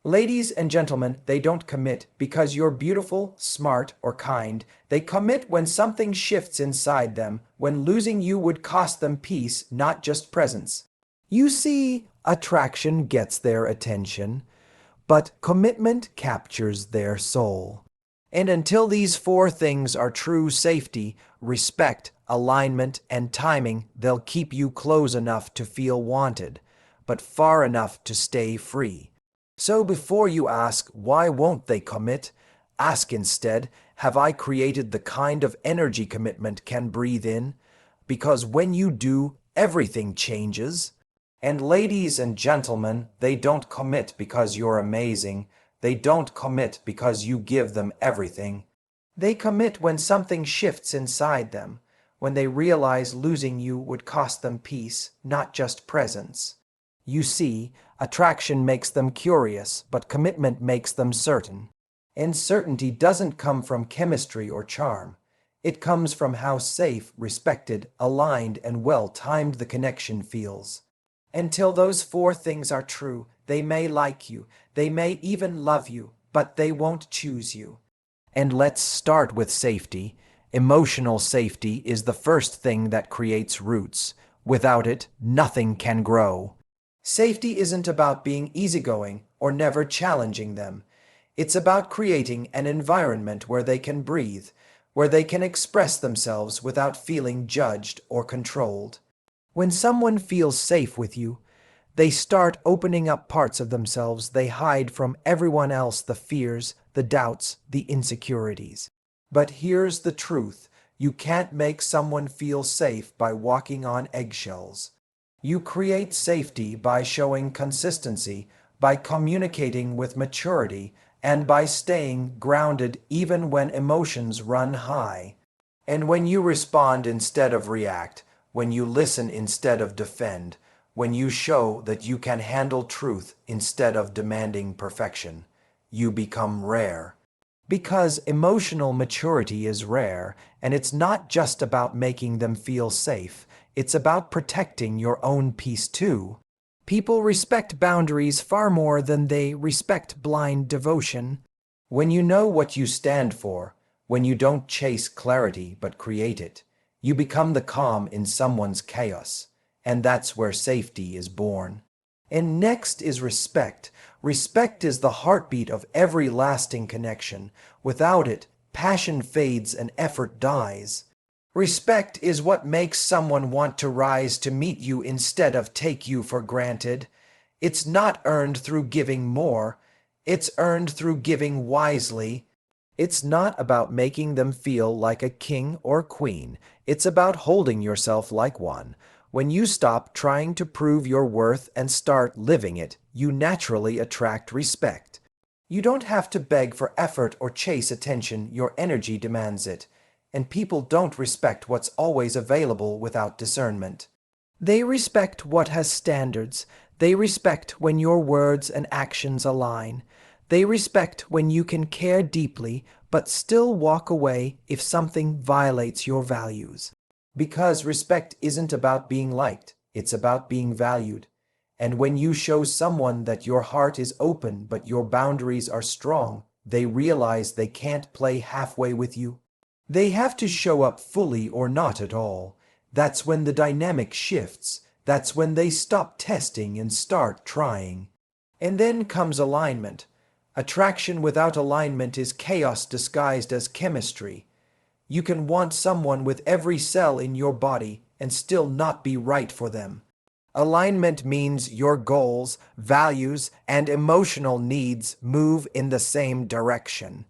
Ladies and gentlemen, they don't commit because you're beautiful, smart, or kind. They commit when something shifts inside them, when losing you would cost them peace, not just presence. You see, attraction gets their attention, but commitment captures their soul. And until these four things are true: safety, respect, alignment, and timing, they'll keep you close enough to feel wanted, but far enough to stay free. So before you ask, why won't they commit? Ask instead, have I created the kind of energy commitment can breathe in? Because when you do, everything changes. And ladies and gentlemen, they don't commit because you're amazing. They don't commit because you give them everything. They commit when something shifts inside them, when they realize losing you would cost them peace, not just presence. You see, attraction makes them curious, but commitment makes them certain. And certainty doesn't come from chemistry or charm. It comes from how safe, respected, aligned, and well-timed the connection feels. Until those four things are true, they may like you, they may even love you, but they won't choose you. And let's start with safety. Emotional safety is the first thing that creates roots. Without it, nothing can grow. Safety isn't about being easygoing or never challenging them. It's about creating an environment where they can breathe, where they can express themselves without feeling judged or controlled. When someone feels safe with you, they start opening up parts of themselves they hide from everyone else: the fears, the doubts, the insecurities. But here's the truth: you can't make someone feel safe by walking on eggshells. You create safety by showing consistency, by communicating with maturity, and by staying grounded even when emotions run high. And when you respond instead of react, when you listen instead of defend, when you show that you can handle truth instead of demanding perfection, you become rare. Because emotional maturity is rare, and it's not just about making them feel safe, it's about protecting your own peace too. People respect boundaries far more than they respect blind devotion. When you know what you stand for, when you don't chase clarity but create it, you become the calm in someone's chaos, and that's where safety is born. And next is respect. Respect is the heartbeat of every lasting connection. Without it, passion fades and effort dies. Respect is what makes someone want to rise to meet you instead of take you for granted. It's not earned through giving more. It's earned through giving wisely. It's not about making them feel like a king or queen. It's about holding yourself like one. When you stop trying to prove your worth and start living it, you naturally attract respect. You don't have to beg for effort or chase attention. Your energy demands it. And people don't respect what's always available without discernment. They respect what has standards. They respect when your words and actions align. They respect when you can care deeply but still walk away if something violates your values. Because respect isn't about being liked, it's about being valued. And when you show someone that your heart is open but your boundaries are strong, they realize they can't play halfway with you. They have to show up fully or not at all. That's when the dynamic shifts. That's when they stop testing and start trying. And then comes alignment. Attraction without alignment is chaos disguised as chemistry. You can want someone with every cell in your body and still not be right for them. Alignment means your goals, values, and emotional needs move in the same direction.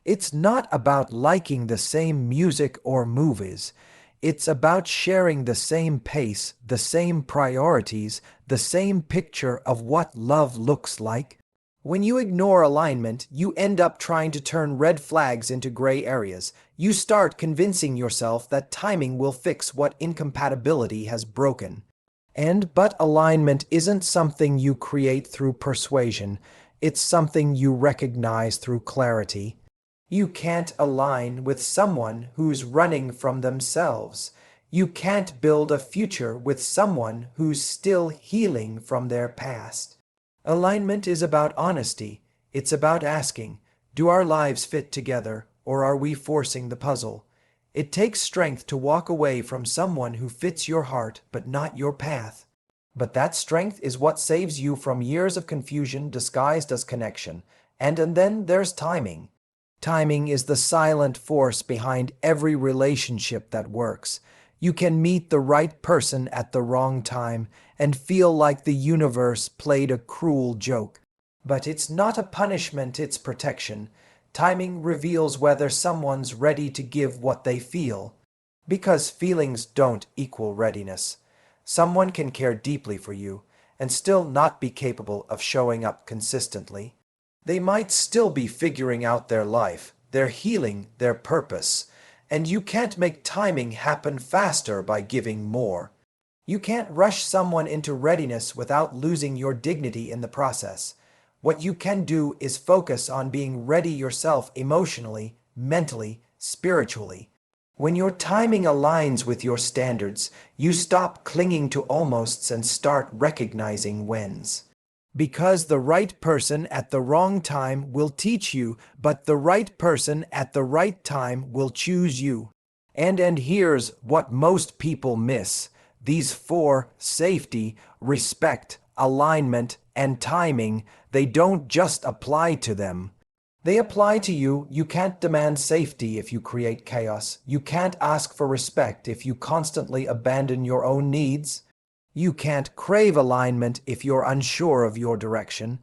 It's not about liking the same music or movies. It's about sharing the same pace, the same priorities, the same picture of what love looks like. When you ignore alignment, you end up trying to turn red flags into gray areas. You start convincing yourself that timing will fix what incompatibility has broken. But alignment isn't something you create through persuasion. It's something you recognize through clarity. You can't align with someone who's running from themselves. You can't build a future with someone who's still healing from their past. Alignment is about honesty. It's about asking, do our lives fit together, or are we forcing the puzzle? It takes strength to walk away from someone who fits your heart but not your path. But that strength is what saves you from years of confusion disguised as connection. And then there's timing. Timing is the silent force behind every relationship that works. You can meet the right person at the wrong time and feel like the universe played a cruel joke. But it's not a punishment, it's protection. Timing reveals whether someone's ready to give what they feel. Because feelings don't equal readiness. Someone can care deeply for you and still not be capable of showing up consistently. They might still be figuring out their life, their healing, their purpose, and you can't make timing happen faster by giving more. You can't rush someone into readiness without losing your dignity in the process. What you can do is focus on being ready yourself emotionally, mentally, spiritually. When your timing aligns with your standards, you stop clinging to almosts and start recognizing wins. Because the right person at the wrong time will teach you, but the right person at the right time will choose you. And here's what most people miss. These four: safety, respect, alignment, and timing, they don't just apply to them. They apply to you. You can't demand safety if you create chaos. You can't ask for respect if you constantly abandon your own needs. You can't crave alignment if you're unsure of your direction.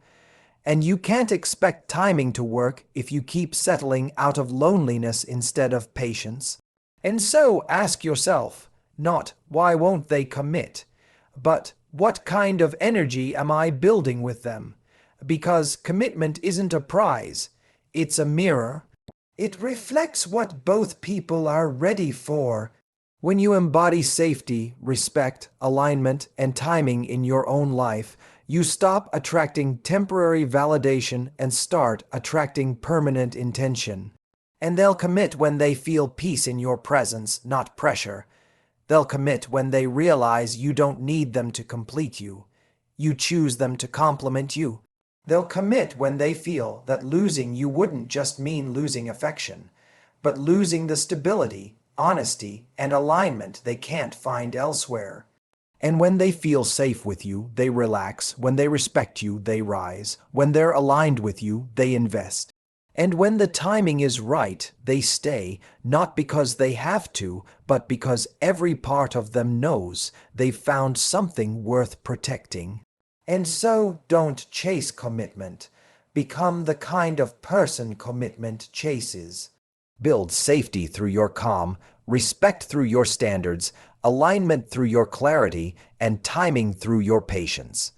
And you can't expect timing to work if you keep settling out of loneliness instead of patience. And so ask yourself, not why won't they commit, but what kind of energy am I building with them? Because commitment isn't a prize, it's a mirror. It reflects what both people are ready for. When you embody safety, respect, alignment, and timing in your own life, you stop attracting temporary validation and start attracting permanent intention. And they'll commit when they feel peace in your presence, not pressure. They'll commit when they realize you don't need them to complete you. You choose them to complement you. They'll commit when they feel that losing you wouldn't just mean losing affection, but losing the stability, honesty, and alignment they can't find elsewhere. And when they feel safe with you, they relax. When they respect you, they rise. When they're aligned with you, they invest. And when the timing is right, they stay, not because they have to, but because every part of them knows they've found something worth protecting. And so don't chase commitment. Become the kind of person commitment chases. Build safety through your calm, respect through your standards, alignment through your clarity, and timing through your patience.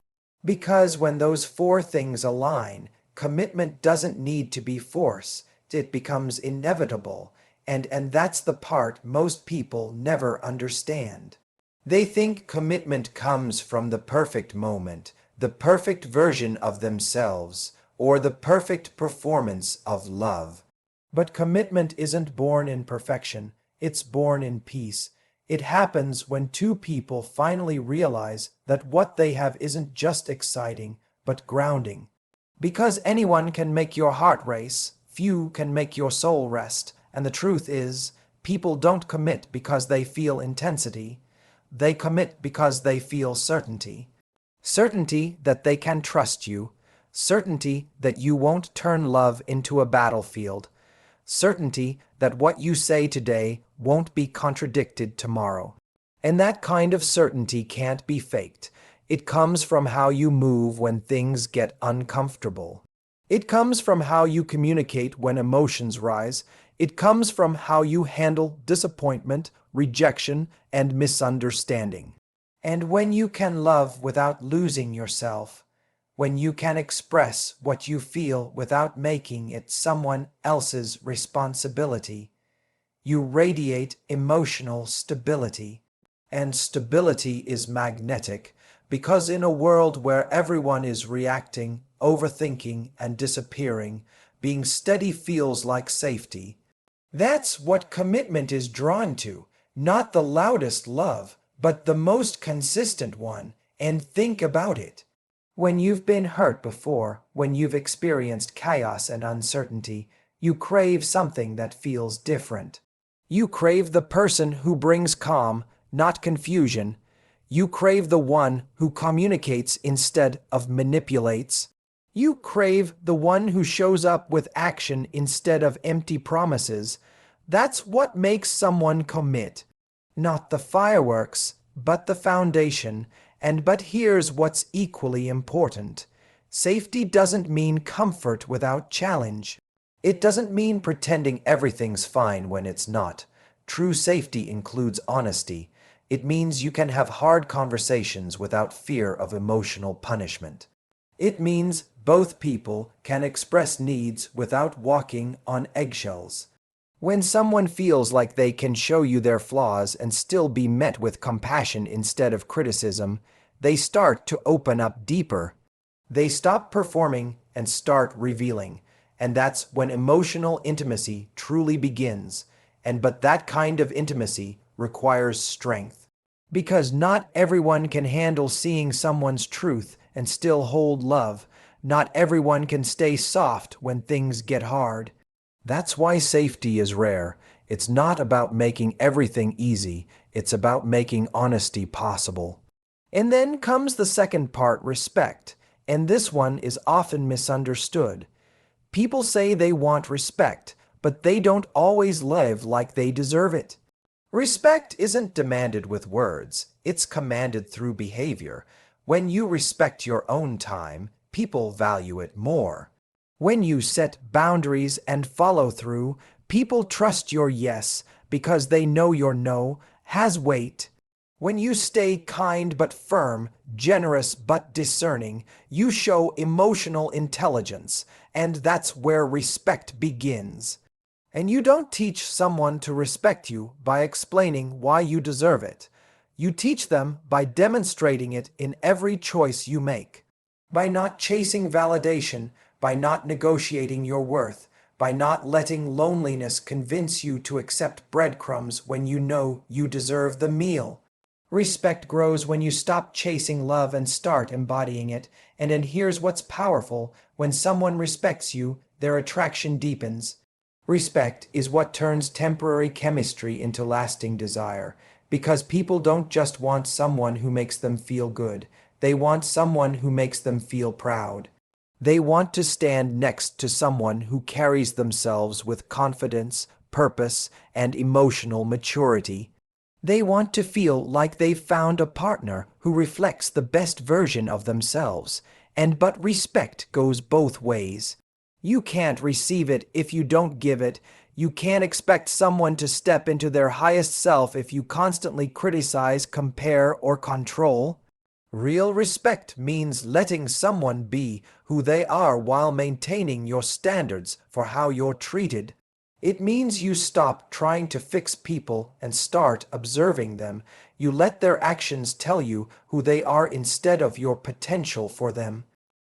Because when those four things align, commitment doesn't need to be forced. It becomes inevitable. And that's the part most people never understand. They think commitment comes from the perfect moment, the perfect version of themselves, or the perfect performance of love. But commitment isn't born in perfection, it's born in peace. It happens when two people finally realize that what they have isn't just exciting, but grounding. Because anyone can make your heart race, few can make your soul rest, and the truth is, people don't commit because they feel intensity. They commit because they feel certainty. Certainty that they can trust you. Certainty that you won't turn love into a battlefield. Certainty that what you say today won't be contradicted tomorrow. And that kind of certainty can't be faked. It comes from how you move when things get uncomfortable. It comes from how you communicate when emotions rise. It comes from how you handle disappointment, rejection, and misunderstanding. And when you can love without losing yourself, when you can express what you feel without making it someone else's responsibility, you radiate emotional stability. And stability is magnetic, because in a world where everyone is reacting, overthinking, and disappearing, being steady feels like safety. That's what commitment is drawn to, not the loudest love, but the most consistent one. And think about it. When you've been hurt before, when you've experienced chaos and uncertainty, you crave something that feels different. You crave the person who brings calm, not confusion. You crave the one who communicates instead of manipulates. You crave the one who shows up with action instead of empty promises. That's what makes someone commit. Not the fireworks, but the foundation. But here's what's equally important. Safety doesn't mean comfort without challenge. It doesn't mean pretending everything's fine when it's not. True safety includes honesty. It means you can have hard conversations without fear of emotional punishment. It means both people can express needs without walking on eggshells. When someone feels like they can show you their flaws and still be met with compassion instead of criticism, they start to open up deeper. They stop performing and start revealing. And that's when emotional intimacy truly begins. But that kind of intimacy requires strength. Because not everyone can handle seeing someone's truth and still hold love. Not everyone can stay soft when things get hard. That's why safety is rare. It's not about making everything easy. It's about making honesty possible. And then comes the second part, respect. And this one is often misunderstood. People say they want respect, but they don't always live like they deserve it. Respect isn't demanded with words. It's commanded through behavior. When you respect your own time, people value it more. When you set boundaries and follow through, people trust your yes because they know your no has weight. When you stay kind but firm, generous but discerning, you show emotional intelligence, and that's where respect begins. And you don't teach someone to respect you by explaining why you deserve it. You teach them by demonstrating it in every choice you make. By not chasing validation, by not negotiating your worth, by not letting loneliness convince you to accept breadcrumbs when you know you deserve the meal. Respect grows when you stop chasing love and start embodying it. And then here's what's powerful. When someone respects you, their attraction deepens. Respect is what turns temporary chemistry into lasting desire. Because people don't just want someone who makes them feel good. They want someone who makes them feel proud. They want to stand next to someone who carries themselves with confidence, purpose, and emotional maturity. They want to feel like they've found a partner who reflects the best version of themselves. But respect goes both ways. You can't receive it if you don't give it. You can't expect someone to step into their highest self if you constantly criticize, compare, or control. Real respect means letting someone be who they are while maintaining your standards for how you're treated. It means you stop trying to fix people and start observing them. You let their actions tell you who they are instead of your potential for them.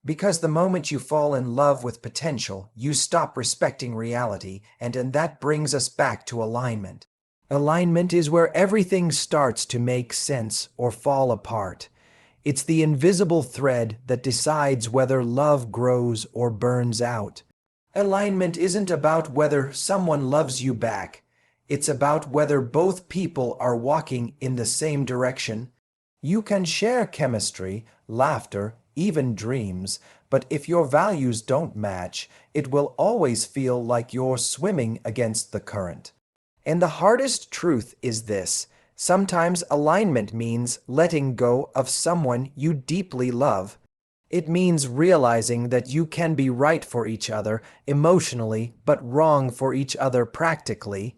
Because the moment you fall in love with potential, you stop respecting reality, and that brings us back to alignment. Alignment is where everything starts to make sense or fall apart. It's the invisible thread that decides whether love grows or burns out. Alignment isn't about whether someone loves you back. It's about whether both people are walking in the same direction. You can share chemistry, laughter, even dreams, but if your values don't match, it will always feel like you're swimming against the current. And the hardest truth is this. Sometimes alignment means letting go of someone you deeply love. It means realizing that you can be right for each other emotionally, but wrong for each other practically.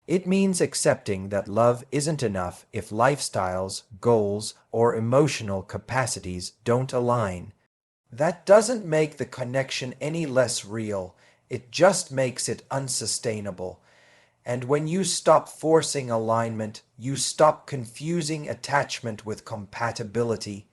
It means accepting that love isn't enough if lifestyles, goals, or emotional capacities don't align. That doesn't make the connection any less real. It just makes it unsustainable. And when you stop forcing alignment, you stop confusing attachment with compatibility.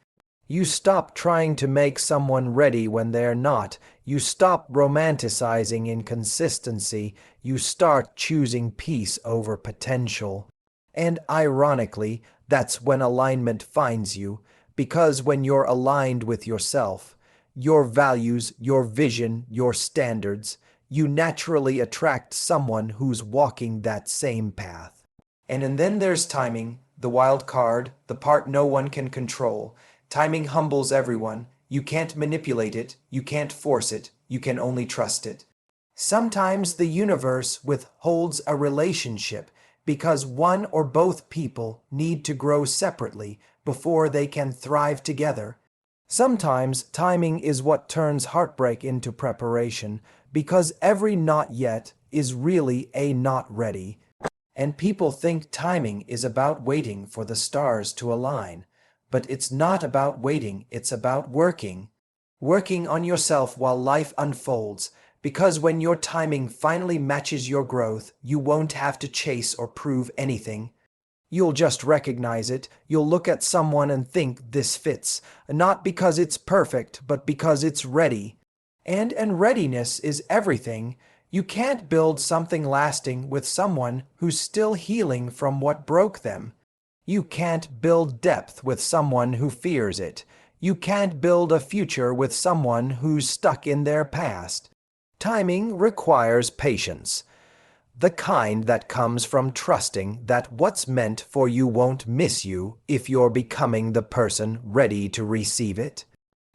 You stop trying to make someone ready when they're not. You stop romanticizing inconsistency. You start choosing peace over potential. And ironically, that's when alignment finds you. Because when you're aligned with yourself, your values, your vision, your standards, you naturally attract someone who's walking that same path. And then there's timing, the wild card, the part no one can control. Timing humbles everyone. You can't manipulate it, you can't force it, you can only trust it. Sometimes the universe withholds a relationship because one or both people need to grow separately before they can thrive together. Sometimes timing is what turns heartbreak into preparation because every not yet is really a not ready. And people think timing is about waiting for the stars to align. But it's not about waiting, it's about working. Working on yourself while life unfolds, because when your timing finally matches your growth, you won't have to chase or prove anything. You'll just recognize it. You'll look at someone and think this fits, not because it's perfect, but because it's ready. And readiness is everything. You can't build something lasting with someone who's still healing from what broke them. You can't build depth with someone who fears it. You can't build a future with someone who's stuck in their past. Timing requires patience. The kind that comes from trusting that what's meant for you won't miss you if you're becoming the person ready to receive it.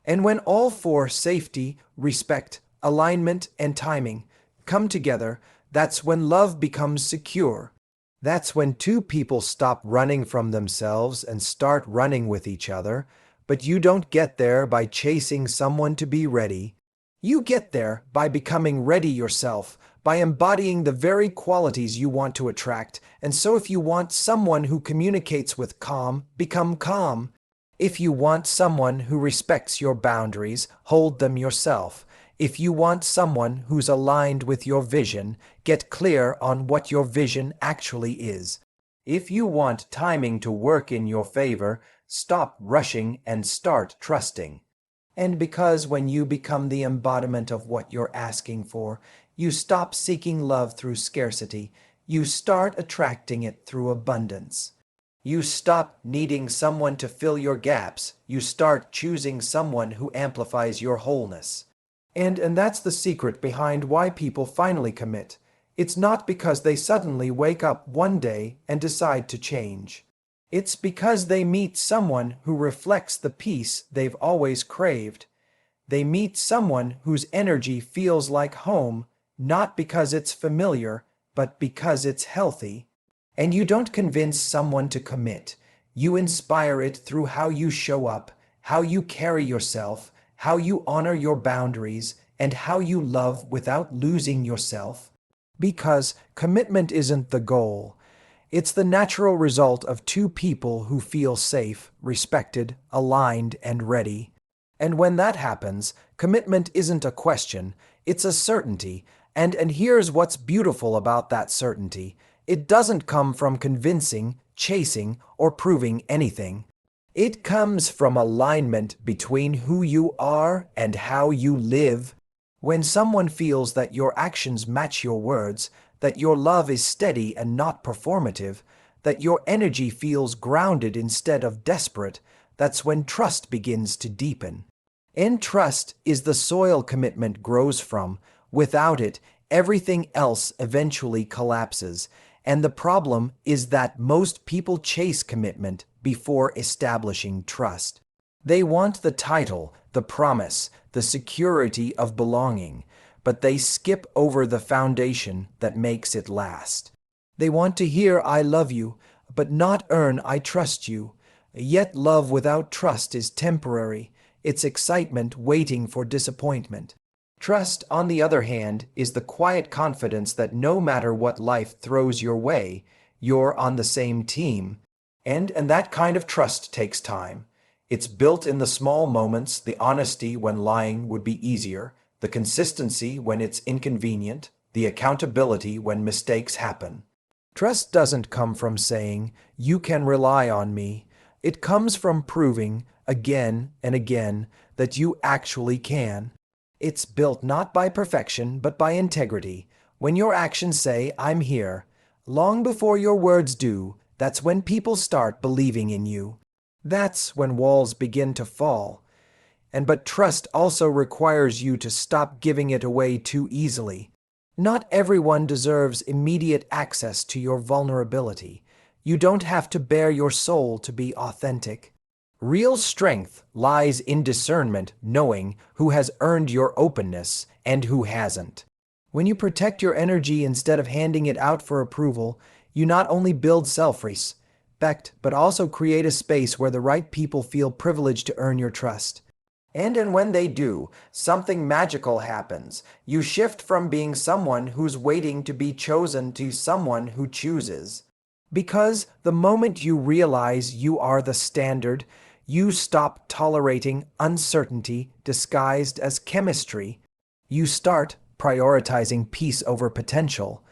And when all four, safety, respect, alignment, and timing, come together, that's when love becomes secure. That's when two people stop running from themselves and start running with each other. But you don't get there by chasing someone to be ready. You get there by becoming ready yourself, by embodying the very qualities you want to attract. And so if you want someone who communicates with calm, become calm. If you want someone who respects your boundaries, hold them yourself. If you want someone who's aligned with your vision, get clear on what your vision actually is. If you want timing to work in your favor, stop rushing and start trusting. And because when you become the embodiment of what you're asking for, you stop seeking love through scarcity. You start attracting it through abundance. You stop needing someone to fill your gaps. You start choosing someone who amplifies your wholeness. And that's the secret behind why people finally commit. It's not because they suddenly wake up one day and decide to change. It's because they meet someone who reflects the peace they've always craved. They meet someone whose energy feels like home, not because it's familiar, but because it's healthy. And you don't convince someone to commit. You inspire it through how you show up, how you carry yourself, how you honor your boundaries, and how you love without losing yourself. Because commitment isn't the goal. It's the natural result of two people who feel safe, respected, aligned, and ready. And when that happens, commitment isn't a question, it's a certainty. And here's what's beautiful about that certainty. It doesn't come from convincing, chasing, or proving anything. It comes from alignment between who you are and how you live. When someone feels that your actions match your words, that your love is steady and not performative, that your energy feels grounded instead of desperate, that's when trust begins to deepen. And trust is the soil commitment grows from. Without it, everything else eventually collapses. And the problem is that most people chase commitment before establishing trust. They want the title, the promise, the security of belonging, but they skip over the foundation that makes it last. They want to hear "I love you," but not earn "I trust you." Yet love without trust is temporary. It's excitement waiting for disappointment. Trust, on the other hand, is the quiet confidence that no matter what life throws your way, you're on the same team. And that kind of trust takes time. It's built in the small moments, the honesty when lying would be easier, the consistency when it's inconvenient, the accountability when mistakes happen. Trust doesn't come from saying, "You can rely on me." It comes from proving, again and again, that you actually can. It's built not by perfection, but by integrity. When your actions say, "I'm here," long before your words do, that's when people start believing in you. That's when walls begin to fall. But trust also requires you to stop giving it away too easily. Not everyone deserves immediate access to your vulnerability. You don't have to bare your soul to be authentic. Real strength lies in discernment, knowing who has earned your openness and who hasn't. When you protect your energy instead of handing it out for approval, you not only build self-respect, but also create a space where the right people feel privileged to earn your trust. And when they do, something magical happens. You shift from being someone who's waiting to be chosen to someone who chooses. Because the moment you realize you are the standard, you stop tolerating uncertainty disguised as chemistry. You start prioritizing peace over potential.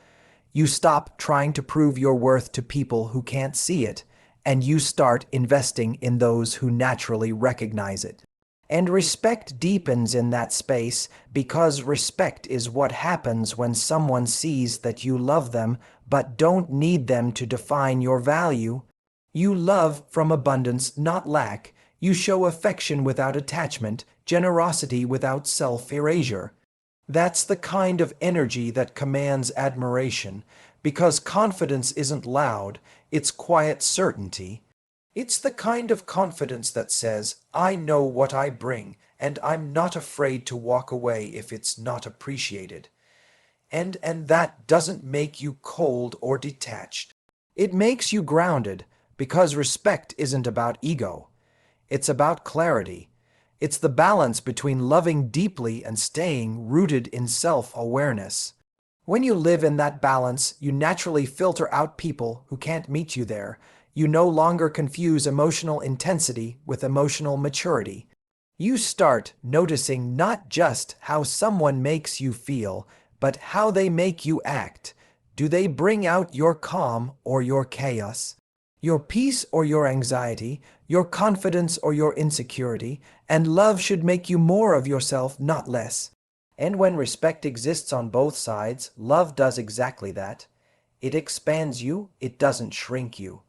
You stop trying to prove your worth to people who can't see it, and you start investing in those who naturally recognize it. And respect deepens in that space because respect is what happens when someone sees that you love them but don't need them to define your value. You love from abundance, not lack. You show affection without attachment, generosity without self-erasure. That's the kind of energy that commands admiration, because confidence isn't loud, it's quiet certainty. It's the kind of confidence that says, I know what I bring, and I'm not afraid to walk away if it's not appreciated. And that doesn't make you cold or detached. It makes you grounded, because respect isn't about ego. It's about clarity. It's the balance between loving deeply and staying rooted in self-awareness. When you live in that balance, you naturally filter out people who can't meet you there. You no longer confuse emotional intensity with emotional maturity. You start noticing not just how someone makes you feel, but how they make you act. Do they bring out your calm or your chaos? Your peace or your anxiety, your confidence or your insecurity, and love should make you more of yourself, not less. And when respect exists on both sides, love does exactly that. It expands you, it doesn't shrink you.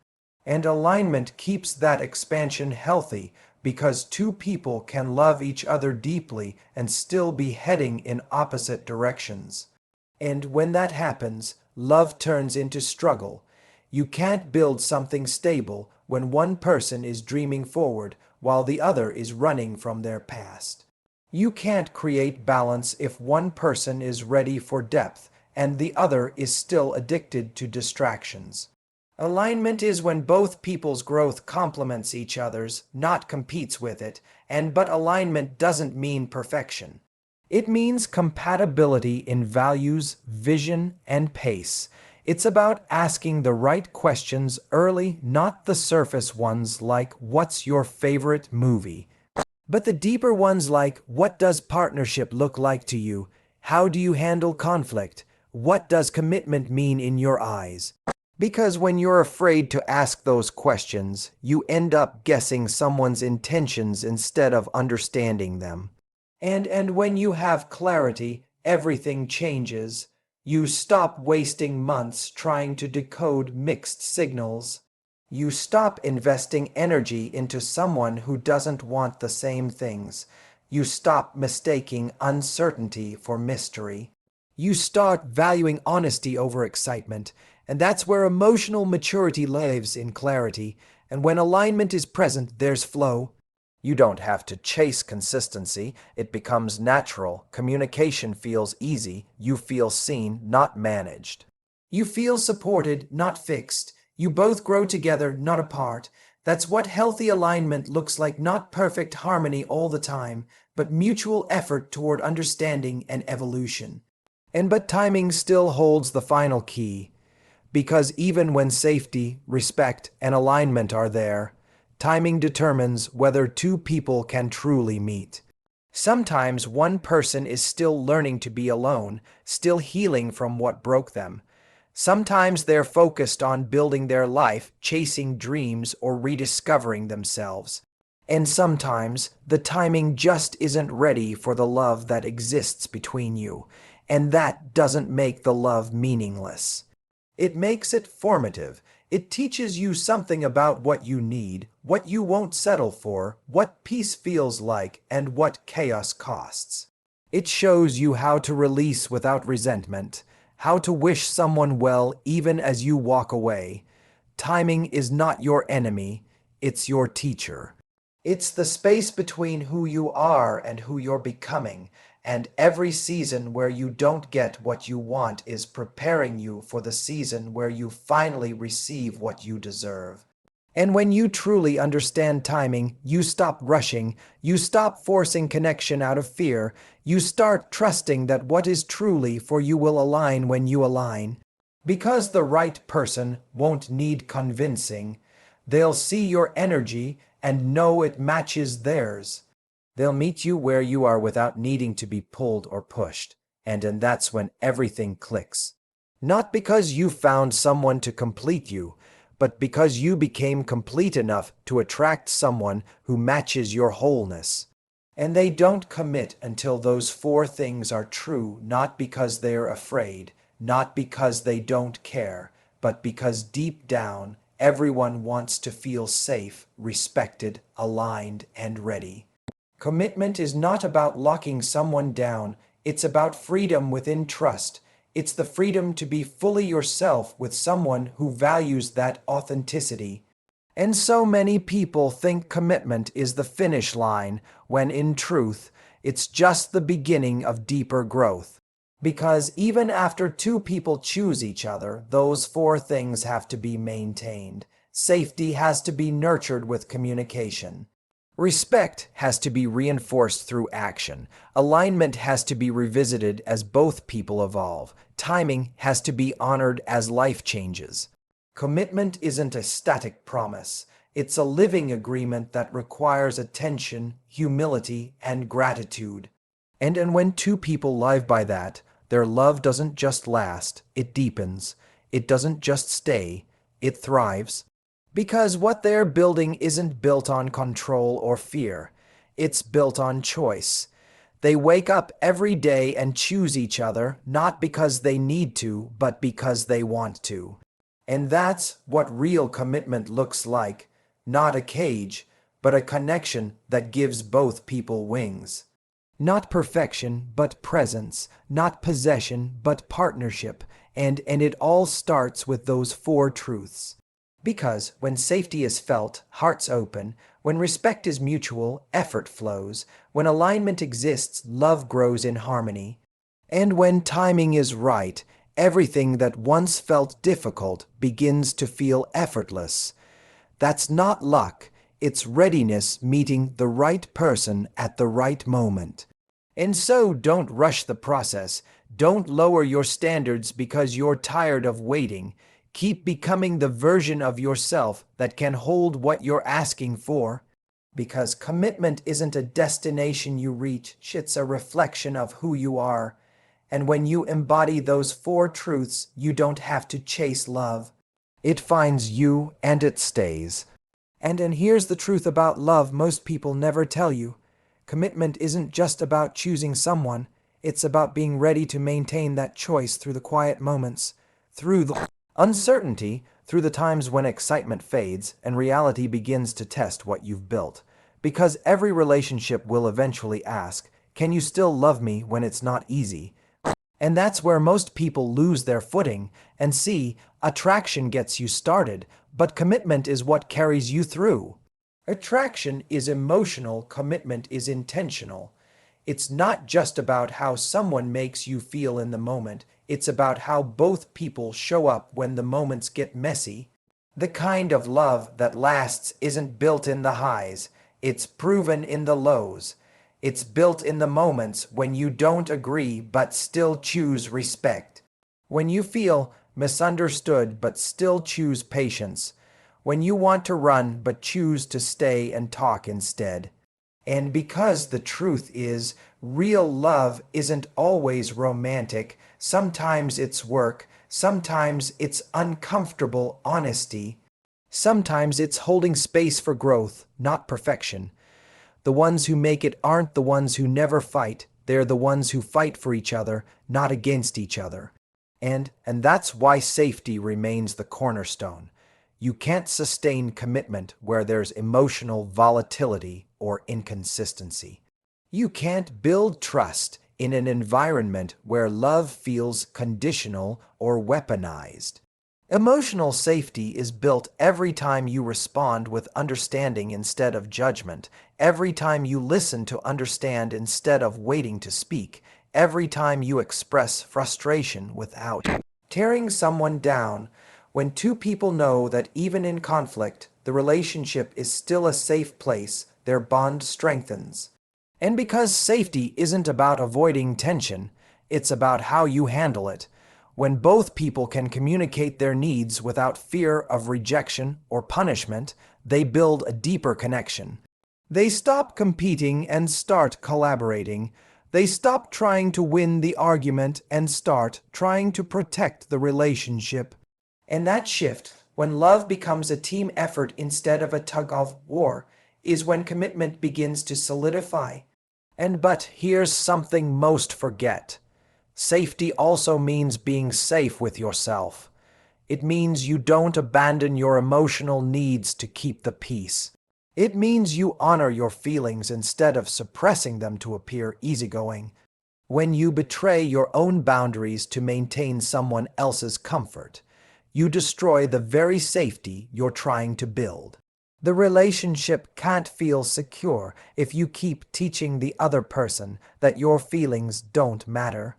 And alignment keeps that expansion healthy because two people can love each other deeply and still be heading in opposite directions. And when that happens, love turns into struggle. You can't build something stable when one person is dreaming forward while the other is running from their past. You can't create balance if one person is ready for depth and the other is still addicted to distractions. Alignment is when both people's growth complements each other's, not competes with it, but alignment doesn't mean perfection. It means compatibility in values, vision, and pace. It's about asking the right questions early, not the surface ones like, what's your favorite movie? But the deeper ones like, what does partnership look like to you? How do you handle conflict? What does commitment mean in your eyes? Because when you're afraid to ask those questions, you end up guessing someone's intentions instead of understanding them. And when you have clarity, everything changes. You stop wasting months trying to decode mixed signals. You stop investing energy into someone who doesn't want the same things. You stop mistaking uncertainty for mystery. You start valuing honesty over excitement, and that's where emotional maturity lives in clarity. And when alignment is present, there's flow. You don't have to chase consistency. It becomes natural. Communication feels easy. You feel seen, not managed. You feel supported, not fixed. You both grow together, not apart. That's what healthy alignment looks like, not perfect harmony all the time, but mutual effort toward understanding and evolution. But timing still holds the final key, because even when safety, respect, and alignment are there, timing determines whether two people can truly meet. Sometimes one person is still learning to be alone, still healing from what broke them. Sometimes they're focused on building their life, chasing dreams, or rediscovering themselves. And sometimes the timing just isn't ready for the love that exists between you, and that doesn't make the love meaningless. It makes it formative. It teaches you something about what you need, what you won't settle for, what peace feels like, and what chaos costs. It shows you how to release without resentment, how to wish someone well even as you walk away. Timing is not your enemy, it's your teacher. It's the space between who you are and who you're becoming, and every season where you don't get what you want is preparing you for the season where you finally receive what you deserve. And when you truly understand timing, you stop rushing, you stop forcing connection out of fear, you start trusting that what is truly for you will align when you align. Because the right person won't need convincing, they'll see your energy and know it matches theirs. They'll meet you where you are without needing to be pulled or pushed, and that's when everything clicks. Not because you found someone to complete you, but because you became complete enough to attract someone who matches your wholeness. And they don't commit until those four things are true, not because they're afraid, not because they don't care, but because deep down, everyone wants to feel safe, respected, aligned, and ready. Commitment is not about locking someone down, it's about freedom within trust. It's the freedom to be fully yourself with someone who values that authenticity. And so many people think commitment is the finish line, when in truth, it's just the beginning of deeper growth. Because even after two people choose each other, those four things have to be maintained. Safety has to be nurtured with communication. Respect has to be reinforced through action. Alignment has to be revisited as both people evolve. Timing has to be honored as life changes. Commitment isn't a static promise. It's a living agreement that requires attention, humility, and gratitude. And when two people live by that, their love doesn't just last, it deepens. It doesn't just stay, it thrives. Because what they're building isn't built on control or fear. It's built on choice. They wake up every day and choose each other, not because they need to, but because they want to. And that's what real commitment looks like. Not a cage, but a connection that gives both people wings. Not perfection, but presence. Not possession, but partnership. And it all starts with those four truths. Because when safety is felt, hearts open. When respect is mutual, effort flows. When alignment exists, love grows in harmony. And when timing is right, everything that once felt difficult begins to feel effortless. That's not luck, it's readiness meeting the right person at the right moment. And so don't rush the process. Don't lower your standards because you're tired of waiting. Keep becoming the version of yourself that can hold what you're asking for. Because commitment isn't a destination you reach, it's a reflection of who you are. And when you embody those four truths, you don't have to chase love. It finds you and it stays. And here's the truth about love most people never tell you. Commitment isn't just about choosing someone, it's about being ready to maintain that choice through the quiet moments, through the uncertainty, through the times when excitement fades and reality begins to test what you've built. Because every relationship will eventually ask, can you still love me when it's not easy? And that's where most people lose their footing. And see, attraction gets you started, but commitment is what carries you through. Attraction is emotional, commitment is intentional. It's not just about how someone makes you feel in the moment, it's about how both people show up when the moments get messy. The kind of love that lasts isn't built in the highs, it's proven in the lows. It's built in the moments when you don't agree but still choose respect. When you feel misunderstood but still choose patience. When you want to run but choose to stay and talk instead. And because the truth is, real love isn't always romantic. Sometimes it's work, sometimes it's uncomfortable honesty. Sometimes it's holding space for growth, not perfection. The ones who make it aren't the ones who never fight. They're the ones who fight for each other, not against each other. And that's why safety remains the cornerstone. You can't sustain commitment where there's emotional volatility or inconsistency. You can't build trust in an environment where love feels conditional or weaponized. Emotional safety is built every time you respond with understanding instead of judgment, every time you listen to understand instead of waiting to speak, every time you express frustration without tearing someone down. When two people know that even in conflict, the relationship is still a safe place, their bond strengthens. And because safety isn't about avoiding tension, it's about how you handle it. When both people can communicate their needs without fear of rejection or punishment, they build a deeper connection. They stop competing and start collaborating. They stop trying to win the argument and start trying to protect the relationship. And that shift, when love becomes a team effort instead of a tug-of-war, is when commitment begins to solidify. But here's something most forget. Safety also means being safe with yourself. It means you don't abandon your emotional needs to keep the peace. It means you honor your feelings instead of suppressing them to appear easygoing. When you betray your own boundaries to maintain someone else's comfort, you destroy the very safety you're trying to build. The relationship can't feel secure if you keep teaching the other person that your feelings don't matter.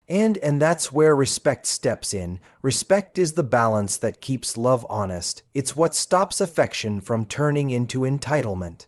And that's where respect steps in. Respect is the balance that keeps love honest. It's what stops affection from turning into entitlement.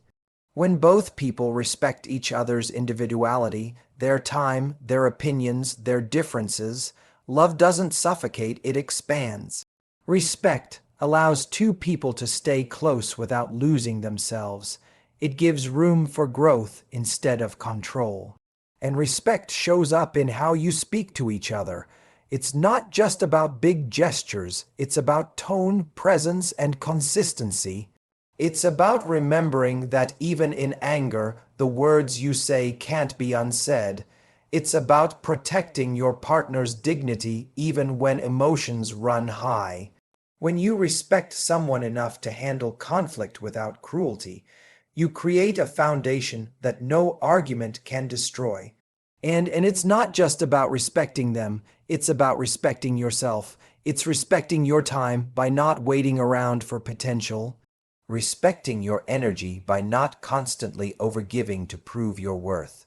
When both people respect each other's individuality, their time, their opinions, their differences, love doesn't suffocate, it expands. Respect allows two people to stay close without losing themselves. It gives room for growth instead of control. And respect shows up in how you speak to each other. It's not just about big gestures, it's about tone, presence, and consistency. It's about remembering that even in anger, the words you say can't be unsaid. It's about protecting your partner's dignity even when emotions run high. When you respect someone enough to handle conflict without cruelty, you create a foundation that no argument can destroy. And it's not just about respecting them, it's about respecting yourself. It's respecting your time by not waiting around for potential. Respecting your energy by not constantly overgiving to prove your worth.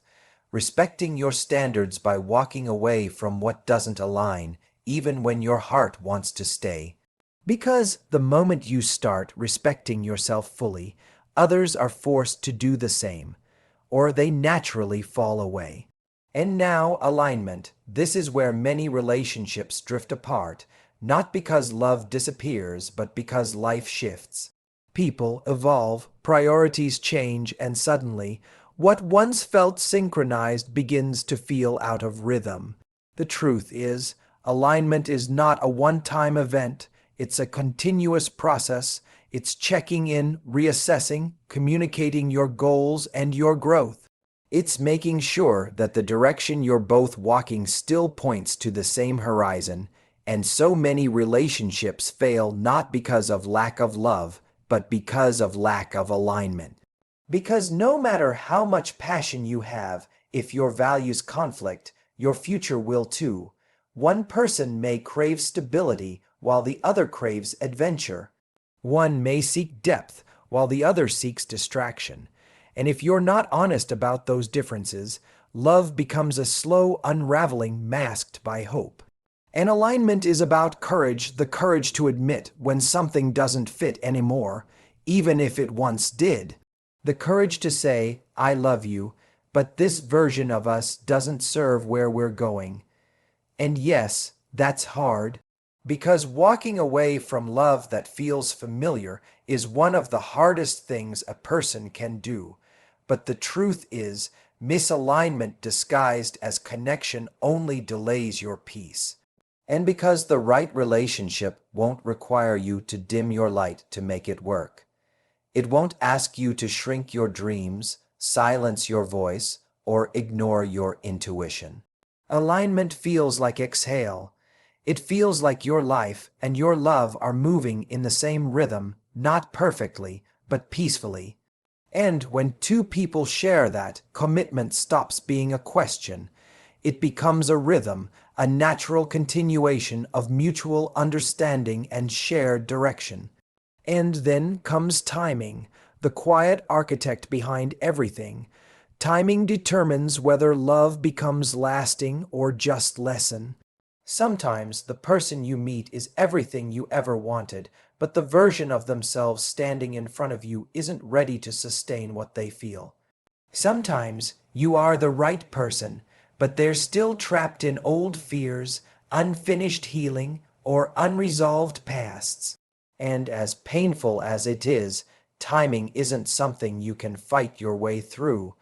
Respecting your standards by walking away from what doesn't align, even when your heart wants to stay. Because the moment you start respecting yourself fully, others are forced to do the same, or they naturally fall away. And now, alignment. This is where many relationships drift apart, not because love disappears, but because life shifts. People evolve, priorities change, and suddenly, what once felt synchronized begins to feel out of rhythm. The truth is, alignment is not a one-time event. It's a continuous process. It's checking in, reassessing, communicating your goals and your growth. It's making sure that the direction you're both walking still points to the same horizon. And so many relationships fail not because of lack of love, but because of lack of alignment. Because no matter how much passion you have, if your values conflict, your future will too. One person may crave stability while the other craves adventure. One may seek depth while the other seeks distraction. And if you're not honest about those differences, love becomes a slow unraveling masked by hope. And alignment is about courage, the courage to admit when something doesn't fit anymore, even if it once did. The courage to say, I love you, but this version of us doesn't serve where we're going. And yes, that's hard, because walking away from love that feels familiar is one of the hardest things a person can do. But the truth is, misalignment disguised as connection only delays your peace. And because the right relationship won't require you to dim your light to make it work. It won't ask you to shrink your dreams, silence your voice, or ignore your intuition. Alignment feels like exhale. It feels like your life and your love are moving in the same rhythm, not perfectly, but peacefully. And when two people share that, commitment stops being a question. It becomes a rhythm, a natural continuation of mutual understanding and shared direction. And then comes timing, the quiet architect behind everything. Timing determines whether love becomes lasting or just lesson. Sometimes the person you meet is everything you ever wanted, but the version of themselves standing in front of you isn't ready to sustain what they feel. Sometimes you are the right person, but they're still trapped in old fears, unfinished healing, or unresolved pasts. And as painful as it is, timing isn't something you can fight your way through.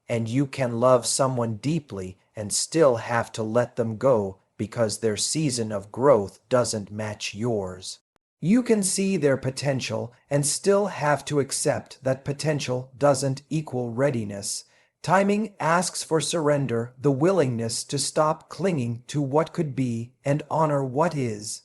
And you can love someone deeply and still have to let them go because their season of growth doesn't match yours. You can see their potential and still have to accept that potential doesn't equal readiness. Timing asks for surrender, the willingness to stop clinging to what could be and honor what is.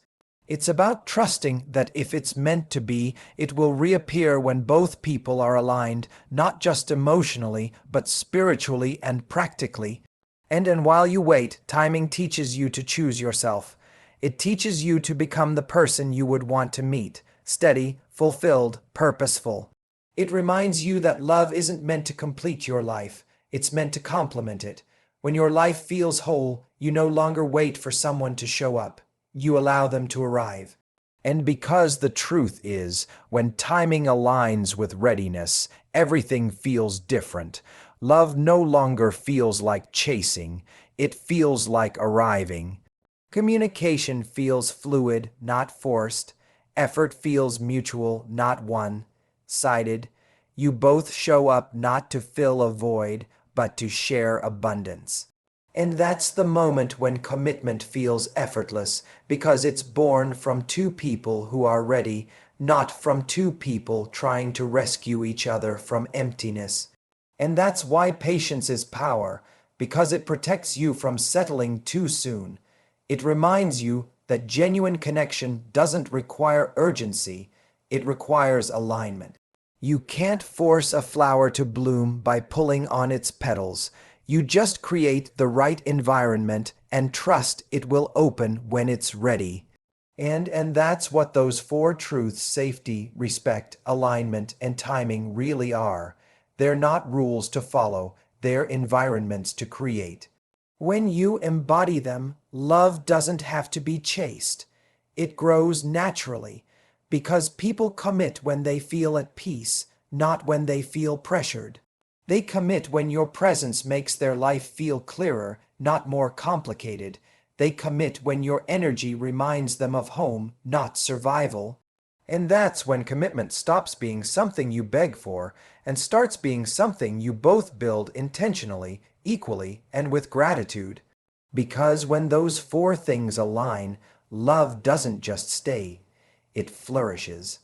It's about trusting that if it's meant to be, it will reappear when both people are aligned, not just emotionally, but spiritually and practically. And while you wait, timing teaches you to choose yourself. It teaches you to become the person you would want to meet, steady, fulfilled, purposeful. It reminds you that love isn't meant to complete your life, it's meant to complement it. When your life feels whole, you no longer wait for someone to show up. You allow them to arrive. And because the truth is, when timing aligns with readiness, everything feels different. Love no longer feels like chasing, it feels like arriving. Communication feels fluid, not forced. Effort feels mutual, not one-sided. You both show up not to fill a void, but to share abundance. And that's the moment when commitment feels effortless, because it's born from two people who are ready, not from two people trying to rescue each other from emptiness. And that's why patience is power, because it protects you from settling too soon. It reminds you that genuine connection doesn't require urgency, it requires alignment. You can't force a flower to bloom by pulling on its petals. You just create the right environment and trust it will open when it's ready. And that's what those four truths, safety, respect, alignment, and timing really are. They're not rules to follow, they're environments to create. When you embody them, love doesn't have to be chased. It grows naturally, because people commit when they feel at peace, not when they feel pressured. They commit when your presence makes their life feel clearer, not more complicated. They commit when your energy reminds them of home, not survival. And that's when commitment stops being something you beg for and starts being something you both build intentionally, equally, and with gratitude. Because when those four things align, love doesn't just stay, it flourishes.